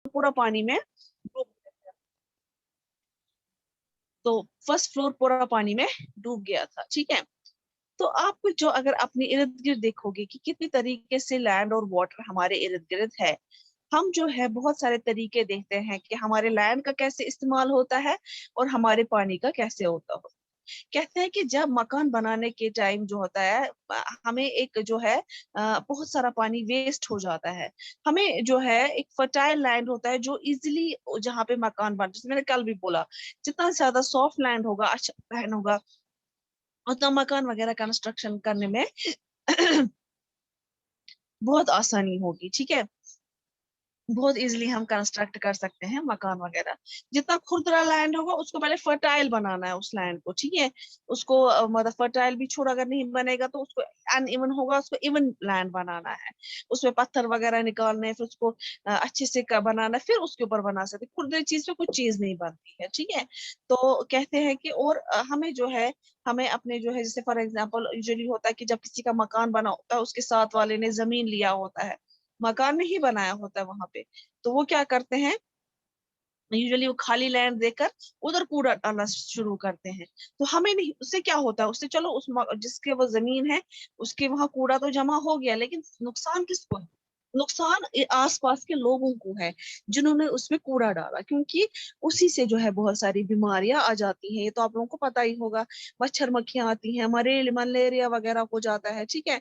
पूरा पानी में डूब गया था। तो फर्स्ट फ्लोर पूरा पानी में डूब गया था, ठीक है। तो आप जो अगर अपने इर्द गिर्द देखोगे कि कितनी तरीके से लैंड और वाटर हमारे इर्द गिर्द है, हम जो है बहुत सारे तरीके देखते हैं कि हमारे लैंड का कैसे इस्तेमाल होता है और हमारे पानी का कैसे होता है। कहते हैं कि जब मकान बनाने के टाइम जो होता है, हमें एक जो है बहुत सारा पानी वेस्ट हो जाता है। हमें जो है एक फर्टाइल लैंड होता है जो इजिली जहाँ पे मकान बन, जैसे मैंने कल भी बोला, जितना ज्यादा सॉफ्ट लैंड होगा, अच्छा लैंड होगा, उतना मकान वगैरह कंस्ट्रक्शन करने में बहुत आसानी होगी, ठीक है। बहुत इजीली हम कंस्ट्रक्ट कर सकते हैं मकान वगैरह। जितना खुरदरा लैंड होगा उसको पहले फर्टाइल बनाना है उस लैंड को, ठीक है। उसको मतलब फर्टाइल भी छोड़ अगर नहीं बनेगा तो उसको अनइवन होगा, उसको इवन लैंड बनाना है। उसमें पत्थर वगैरह निकालने हैं, फिर उसको अच्छे से बनाना है, फिर उसके ऊपर बना सकते। खुरदरी चीज पे कुछ चीज नहीं बनती है, ठीक है। तो कहते हैं कि और हमें जो है, हमें अपने जो है, जैसे फॉर एग्जाम्पल यूजुअली होता है कि जब किसी का मकान बना होता है, उसके साथ वाले ने जमीन लिया होता है, मकान नहीं बनाया होता है वहां पे, तो वो क्या करते हैं, यूजुअली वो खाली लैंड देकर उधर कूड़ा डालना शुरू करते हैं। तो हमें नहीं, उससे क्या होता है, उससे चलो जिसके वो जमीन है उसके वहां कूड़ा तो जमा हो गया, लेकिन नुकसान किसको है? नुकसान आसपास के लोगों को है जिन्होंने उसमें कूड़ा डाला, क्योंकि उसी से जो है बहुत सारी बीमारियां आ जाती हैं। ये तो आप लोगों को पता ही होगा, मच्छर मक्खियां आती हैं, मलेरिया वगैरह हो जाता है, ठीक है।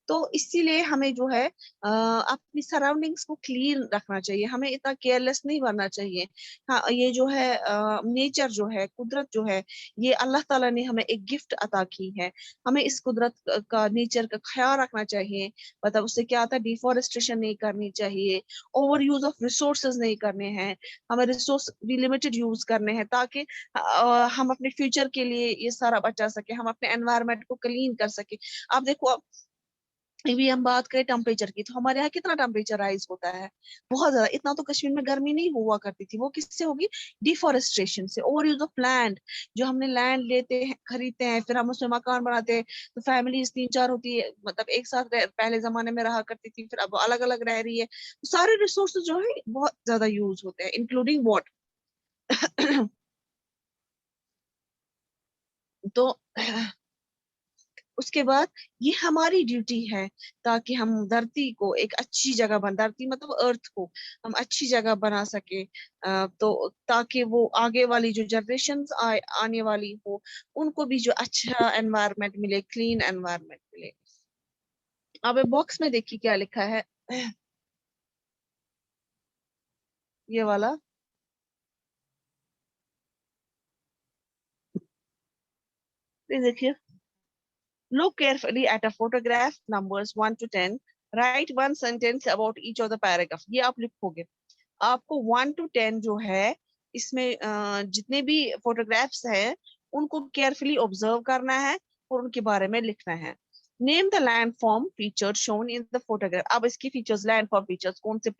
तो इसीलिए हमें जो है अपनी सराउंडिंग्स को क्लीन रखना चाहिए, हमें इतना केयरलेस नहीं बनना चाहिए। हाँ, ये जो है नेचर जो है, कुदरत जो है, ये अल्लाह ताला ने हमें एक गिफ्ट अता की है। हमें इस कुदरत का, नेचर का ख्याल रखना चाहिए। मतलब उससे क्या आता है, डिफोरेस्टेशन नहीं करनी चाहिए, ओवर यूज ऑफ रिसोर्सेज नहीं करने हैं, हमें रिसोर्स भी लिमिटेड यूज करने हैं, ताकि हम अपने फ्यूचर के लिए ये सारा बचा सके, हम अपने एनवायरनमेंट को क्लीन कर सके। आप देखो, अभी हम बात करें टेम्परेचर की, तो हमारे यहाँ कितना टेम्परेचर राइज होता है, बहुत ज्यादा। इतना तो कश्मीर में गर्मी नहीं हुआ करती थी, वो किससे होगी? डिफोरेस्टेशन से, ओवर यूज ऑफ लैंड। जो हमने लैंड लेते हैं, खरीदते हैं, फिर हम उसमें मकान बनाते हैं, तो फैमिलीज 3 4 होती है, मतलब एक साथ पहले जमाने में रहा करती थी, फिर अब अलग अलग रह रही है, तो सारे रिसोर्सेज जो है बहुत ज्यादा यूज होते हैं, इंक्लूडिंग वाटर। तो उसके बाद ये हमारी ड्यूटी है, ताकि हम धरती को एक अच्छी जगह बन, धरती मतलब अर्थ को हम अच्छी जगह बना सके, तो ताकि वो आगे वाली जो जनरेशंस आने वाली हो, उनको भी जो अच्छा एनवायरनमेंट मिले, क्लीन एनवायरनमेंट मिले। अब बॉक्स में देखिए क्या लिखा है। ये वाला, ये देखिए, look carefully at a photograph numbers 1 to 10, write one sentence about each of the paragraph। ये आप लिखोगे, आपको 1 to 10 जो है इसमें जितने भी फोटोग्राफ्स हैं उनको केयरफुली ऑब्जर्व करना है और उनके बारे में लिखना है। Name the landform feature shown in the photograph. अब इसकी फीचर्स, लैंडफॉर्म फीचर्स, कौन से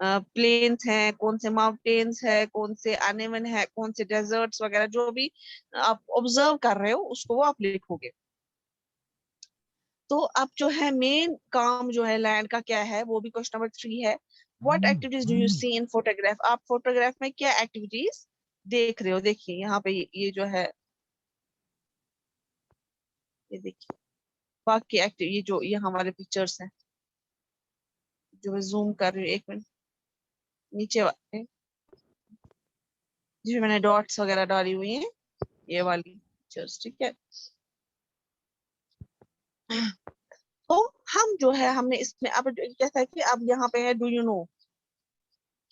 प्लेन्स हैं, कौन से माउंटेन्स है, कौन से अनइवन है, कौन से डेजर्ट्स वगैरह, जो भी आप ऑब्जर्व कर रहे हो उसको वो आप लिखोगे। तो अब जो है मेन काम जो है लैंड का क्या है, वो भी क्वेश्चन नंबर 3 है। What activities do you see in photograph? आप फोटोग्राफ में क्या एक्टिविटीज देख रहे हो? देखिए यहाँ पे ये जो है, ये देखिए बाकी एक्टिव, ये जो ये हमारे पिक्चर्स हैं, जो मैं जूम कर रही हूँ, 1 मिनट, नीचे वाले जिसमें मैंने डॉट्स वगैरह डाली हुई हैं, ये वाली पिक्चर्स, ठीक है। तो हम जो है, हमने इसमें अब कैसा है कि अब यहाँ पे है डू यू नो,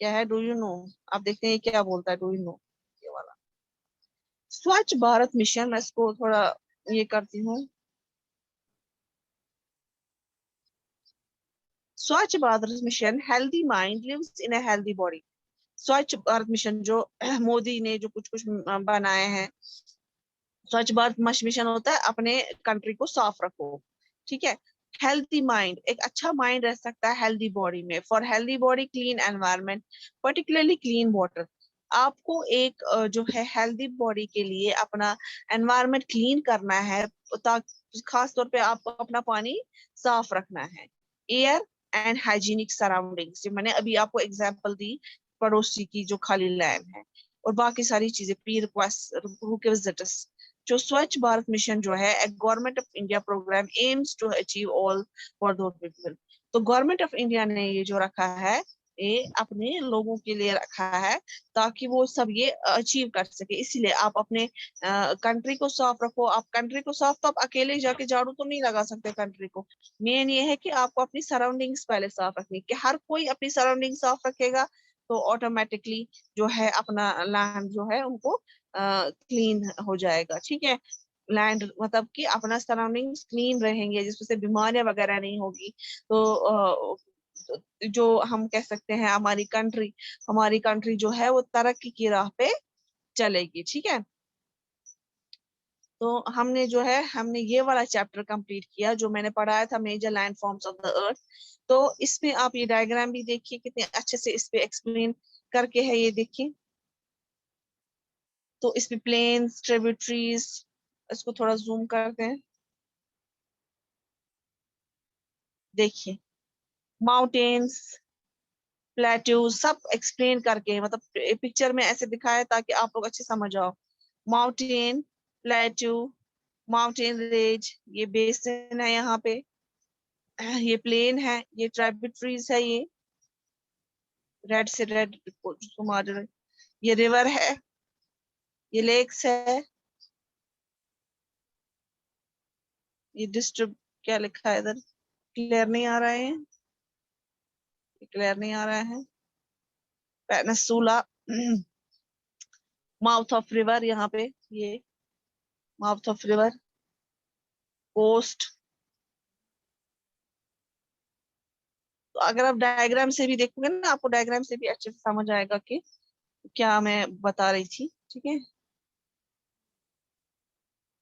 क्या है डू यू नो, आप देखते हैं ये क्या बोलता है, डू यू नो, ये वाला स्वच्छ भारत मिशन। मैं इसको थोड़ा ये करती हूँ, Swachh Bharat mission, healthy mind lives in a healthy body. Swachh Bharat mission जो मोदी ने जो कुछ कुछ बनाए हैं, स्वच्छ भारत मिशन होता है अपने कंट्री को साफ रखो, ठीक है। हेल्दी माइंड, एक अच्छा माइंड रह सकता है हेल्दी बॉडी में। For healthy body clean environment, particularly clean water. आपको एक जो है हेल्दी बॉडी के लिए अपना एनवायरनमेंट क्लीन करना है, ताकि खास तौर पे आपको अपना पानी साफ रखना है। एयर एंड हाइजीनिक सराउंडिंग्स, जो मैंने अभी आपको एग्जांपल दी, पड़ोसी की जो खाली लैंड है, और बाकी सारी चीजें, प्री रिक्वेस्ट विजिटर्स। जो स्वच्छ भारत मिशन जो है, government of India programme aims to achieve all for those people. तो गवर्नमेंट ऑफ इंडिया ने ये जो रखा है, ये अपने लोगों के लिए रखा है, ताकि वो सब ये अचीव कर सके। इसीलिए आप अपने कंट्री को साफ रखो। आप कंट्री को साफ, तो आप अकेले जाके झाड़ू तो नहीं लगा सकते कंट्री को। मेन ये है कि आपको अपनी सराउंडिंग्स पहले साफ रखनी, कि हर कोई अपनी सराउंडिंग साफ रखेगा तो ऑटोमेटिकली जो है अपना लैंड जो है उनको क्लीन हो जाएगा। ठीक है, लैंड मतलब कि अपना सराउंडिंग्स क्लीन रहेंगे, जिसमें से बीमारियां वगैरह नहीं होगी। तो जो हम कह सकते हैं हमारी कंट्री जो है वो तरक्की की राह पे चलेगी। ठीक है, तो हमने ये वाला चैप्टर कंप्लीट किया जो मैंने पढ़ाया था, major land forms of the earth. तो इसमें आप ये डायग्राम भी देखिए, कितने अच्छे से इस पे एक्सप्लेन करके है, ये देखिए। तो इसमें प्लेन्स, ट्रिब्यूटरीज, इसको थोड़ा जूम करते हैं, देखिए, माउंटेन्स, प्लेट्यू, सब एक्सप्लेन करके, मतलब पिक्चर में ऐसे दिखाया ताकि आप लोग अच्छे समझ आओ। माउंटेन, प्लेट्यू, माउंटेन रेंज, ये बेसिन है यहाँ पे, ये प्लेन है, ये ट्राइब्यूटरीज है, ये रेड से रेड जिसको मार रहे हैं। ये रिवर है, ये लेक्स है, ये डिस्ट्रिक्ट, क्या लिखा है इधर, क्लियर नहीं आ रहा है, क्लियर नहीं आ रहा है। पेनिसुला, माउथ ऑफ रिवर, यहाँ पे ये माउथ ऑफ रिवर, कोस्ट। तो अगर आप डायग्राम से भी देखोगे ना, आपको डायग्राम से भी अच्छे से समझ आएगा कि क्या मैं बता रही थी। ठीक है,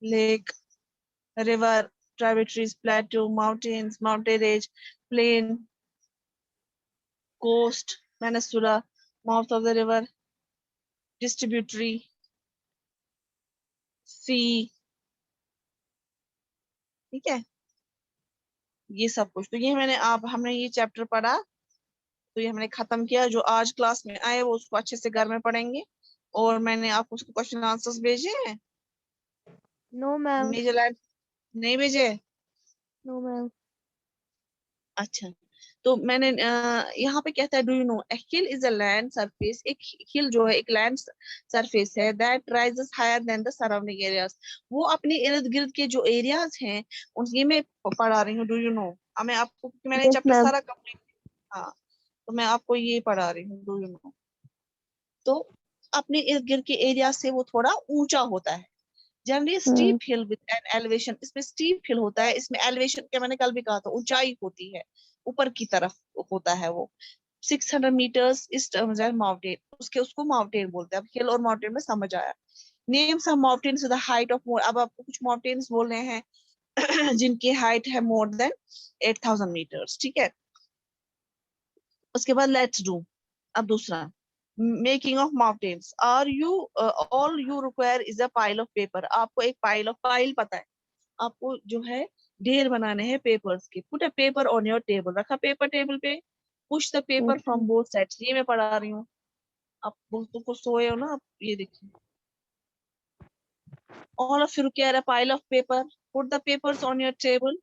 lake, river, tributaries, plateau, mountains, mountain range, plain, coast, peninsula, mouth of the river, distributary, sea. ठीक है, ये सब कुछ, तो ये हमने ये चैप्टर पढ़ा, तो ये हमने खत्म किया। जो आज क्लास में आए वो उसको अच्छे से घर में पढ़ेंगे। और मैंने आपको उसके क्वेश्चन आंसर्स भेजे हैं। No ma'am. मेजर लैंड नहीं भेजे? No ma'am. अच्छा, तो मैंने यहाँ पे कहता है, do you know a hill is a land surface. एक हिल जो है एक लैंड सरफेस है, that rises higher than the surrounding areas. वो अपने इर्द गिर्द के जो एरियाज हैं उनकी मैं पढ़ा रही हूँ। डू यू नो, मैं आपको, मैंने यस चैप्टर मैम। सारा कंप्लीट, हाँ, तो मैं आपको ये पढ़ा रही हूँ, डू यू नो। तो अपने इर्द गिर्द के एरिया से वो थोड़ा ऊंचा होता है। Generally steep hill with an elevation, इसमें स्टीप हिल होता है, इसमें एलिवेशन के मैंने कल भी कहा था, ऊंचाई होती है, ऊपर की तरफ होता है वो। 600 मीटर्स इस माउंटेन, उसको माउंटेन बोलते हैं। अब हिल और माउंटेन में समझ आया। Name some mountains with the height of more, अब आपको कुछ माउंटेन्स बोलने हैं जिनकी हाइट है मोर देन 8000 मीटर्स। ठीक है, उसके बाद लेट्स डू, अब दूसरा, making of mountains. Are you all you require is a pile of paper. आपको एक पाइल पता है, आपको जो है ढेर बनाने हैं पेपर्स के। Put a paper on your table, रखा पेपर टेबल पे। Push the paper from both sides, ये मैं पढ़ा रही हूँ। आप बहुत कुछ सोए हो ना आप, ये देखिए। All of you require a pile of paper, put the papers on your table,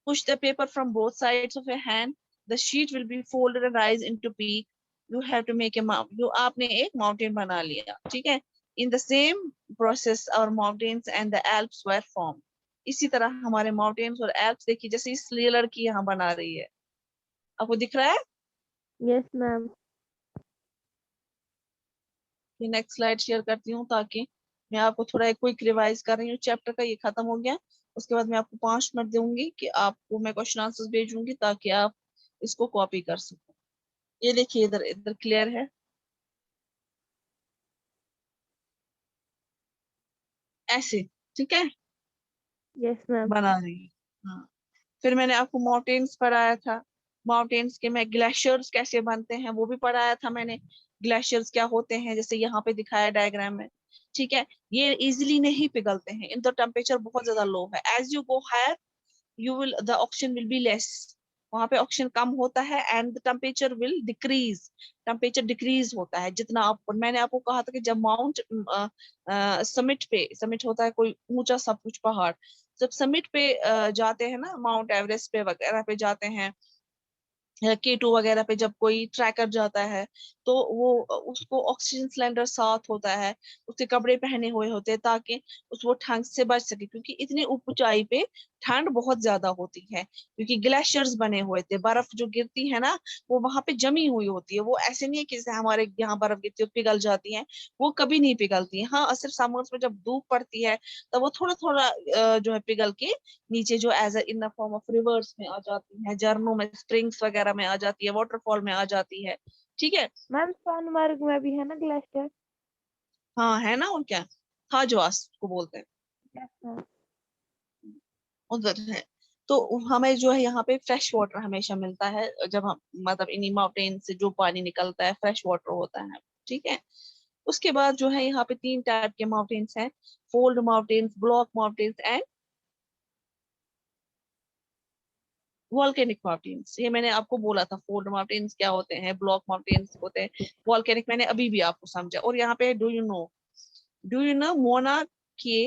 push the paper from both sides of your hand, the sheet will be folded and rise into peak. You have to make a आपने एक mountain बना लिया। ठीक है, in the same process our mountains and the Alps were formed. इसी तरह हमारे mountains और Alps, देखिए जैसे इस लड़की यहाँ बना रही है, आपको दिख रहा है। Yes ma'am. ये नेक्स्ट स्लाइड शेयर करती हूँ, ताकि मैं आपको थोड़ा एक क्विक रिवाइज कर रही हूँ। चैप्टर का ये खत्म हो गया, उसके बाद मैं आपको 5 मिनट दूंगी कि आपको मैं क्वेश्चन आंसर्स भेजूंगी, ताकि आप इसको कॉपी कर सको। ये देखिए, इधर इधर क्लियर है ऐसे। ठीक है, यस मैम। बना रही है, हाँ। फिर मैंने आपको माउंटेन्स पढ़ाया था, माउंटेन्स के मैं ग्लेशियर्स कैसे बनते हैं वो भी पढ़ाया था मैंने। ग्लेशियर्स क्या होते हैं, जैसे यहाँ पे दिखाया डायग्राम में। ठीक है, ये इजिली नहीं पिघलते हैं, इनका टेम्परेचर बहुत ज्यादा लो है। As you go higher, you will the oxygen will be less वहां पे ऑक्सीजन कम होता है and the temperature will decrease, temperature decrease होता है जितना आप, मैंने आपको कहा था कि जब माउंट समिट होता है कोई ऊंचा सब कुछ पहाड़, जब समिट पे जाते हैं ना, माउंट एवरेस्ट पे वगैरह पे जाते हैं, K2 वगैरह पे जब कोई ट्रैकर जाता है, तो वो उसको ऑक्सीजन सिलेंडर साथ होता है, उसके कपड़े पहने हुए होते हैं ताकि वो ठंड से बच सके, क्योंकि इतनी ऊंचाई पे ठंड बहुत ज्यादा होती है, क्योंकि ग्लेशियर्स बने हुए थे, बर्फ जो गिरती है ना वो वहां पे जमी हुई होती है, वो ऐसे नहीं है कि जैसे हमारे यहाँ बर्फ गिरती है पिघल जाती है, वो कभी नहीं पिघलती है। हाँ, सिर्फ समर्स में जब धूप पड़ती है तब वो थोड़ा थोड़ा जो है पिघल के नीचे जो ice in the form of rivers में आ जाती है, झरनों में, स्प्रिंग्स वगैरह में आ जाती है, वाटरफॉल में आ जाती है। ठीक है। मैम सोनमर्ग में भी है ना ग्लेशियर? हाँ है ना, और क्या, थाजवास को बोलते हैं, यस मैम। उधर है। तो हमें जो है यहाँ पे फ्रेश वाटर हमेशा मिलता है, जब हम मतलब इन्हीं माउंटेन से जो पानी निकलता है फ्रेश वाटर होता है। ठीक है। उसके बाद जो है यहाँ पे 3 टाइप के माउंटेन्स हैं, fold mountains, block mountains and volcanic mountains. ये मैंने आपको बोला था, फोल्ड माउंटेन्स क्या होते हैं, ब्लॉक माउंटेन्स होते हैं, वॉल्केनिक मैंने अभी भी आपको समझा। और यहाँ पे do you no Mauna Kea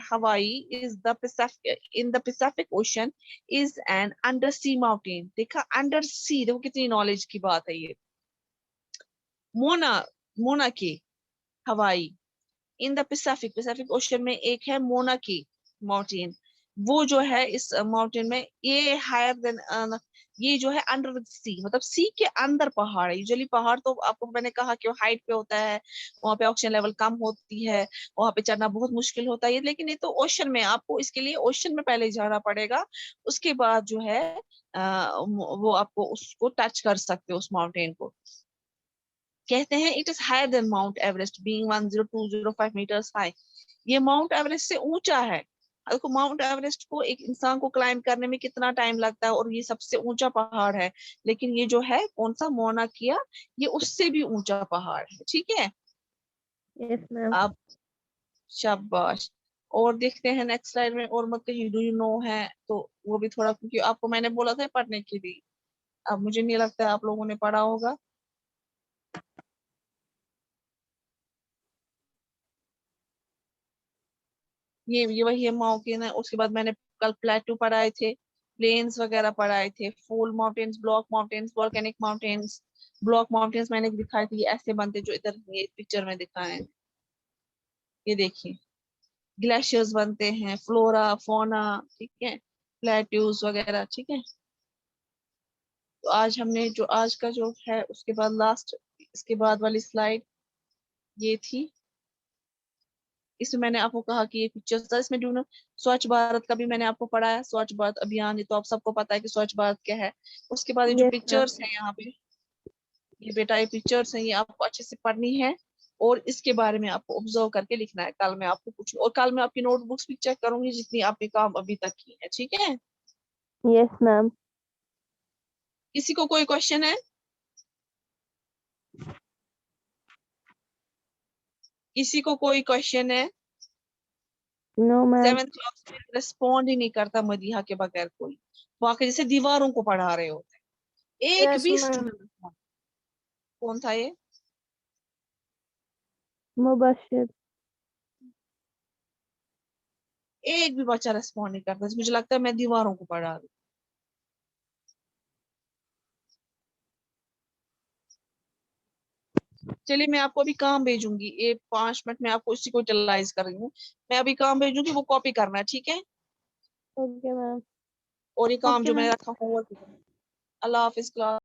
Hawaii is the Pacific, in the Pacific Ocean is an under sea mountain. देखा, अंडर सी, देखो कितनी नॉलेज की बात है ये। मोना, मोना के हवाई इन द पैसिफिक, पैसिफिक ओशन में एक है मोना की माउंटेन, वो जो है इस माउंटेन में, ये हायर देन, ये जो है अंडर सी, मतलब सी के अंदर पहाड़ है। यूजुअली पहाड़ तो आपको मैंने कहा कि वो हाइट पे होता है, वहां पे ऑक्सीजन लेवल कम होती है, वहां पे चढ़ना बहुत मुश्किल होता है, लेकिन ये तो ओशन में, आपको इसके लिए ओशन में पहले जाना पड़ेगा, उसके बाद जो है वो आपको उसको टच कर सकते हो उस माउंटेन को। कहते हैं it is higher than Mount Everest being 10205 metres high. ये माउंट एवरेस्ट से ऊंचा है। देखो, माउंट एवरेस्ट को एक इंसान को क्लाइंब करने में कितना टाइम लगता है, और ये सबसे ऊंचा पहाड़ है, लेकिन ये जो है कौन सा, मोना किया, ये उससे भी ऊंचा पहाड़ है। ठीक है। Yes ma'am. अब शाबाश। और देखते हैं नेक्स्ट स्लाइड में, और मत कहीं डू यू नो है तो वो भी थोड़ा, क्योंकि आपको मैंने बोला था पढ़ने के लिए, अब मुझे नहीं लगता है आप लोगों ने पढ़ा होगा। ये वही है माउंटेन है। उसके बाद मैंने कल प्लेटू पढ़ाए थे, प्लेन्स वगैरह पढ़ाए थे, fold mountains, block mountains, volcanic mountains. Block mountains मैंने दिखाए थे, ये ऐसे बनते जो इधर ये पिक्चर में दिखाए हैं, ये देखिए, ग्लेशियर्स बनते हैं, फ्लोरा फोना, ठीक है, प्लेट्यूज वगैरह। ठीक है। तो आज हमने जो आज का जो है, उसके बाद लास्ट, इसके बाद वाली स्लाइड ये थी। इसमें मैंने आपको कहा कि ये पिक्चर्स था, इसमें जो स्वच्छ भारत का भी मैंने आपको पढ़ाया, स्वच्छ भारत अभियान, ये तो आप सबको पता है कि स्वच्छ भारत क्या है। उसके बाद ये जो यस मैम। पिक्चर्स हैं यहाँ पे, ये बेटा ये पिक्चर्स हैं, ये आपको अच्छे से पढ़नी है, और इसके बारे में आपको ऑब्जर्व करके लिखना है। कल मैं आपको कुछ, और कल मैं आपकी नोटबुक्स भी चेक करूंगी जितनी आपने काम अभी तक की है। ठीक है। Yes ma'am. किसी को कोई क्वेश्चन है? किसी को कोई क्वेश्चन है? No ma'am. 7th क्लास में रिस्पॉन्ड ही नहीं करता मदीहा के बगैर कोई, वाकई जैसे दीवारों को पढ़ा रहे होते हैं। एक यस भी मैम। स्टूडेंट, कौन था ये? मुबशिर। एक भी बच्चा रिस्पॉन्ड नहीं करता, मुझे लगता है मैं दीवारों को पढ़ा रही हूँ। चलिए, मैं आपको अभी काम भेजूंगी, ये 5 मिनट में आपको इसी को यूटिलाइज कर रही हूँ। मैं अभी काम भेजूंगी, वो कॉपी करना है। ठीक है। Okay ma'am. और ये काम ओके जो मैंने मैम। रखा होमवर्क, अल्लाह हाफिज क्लास।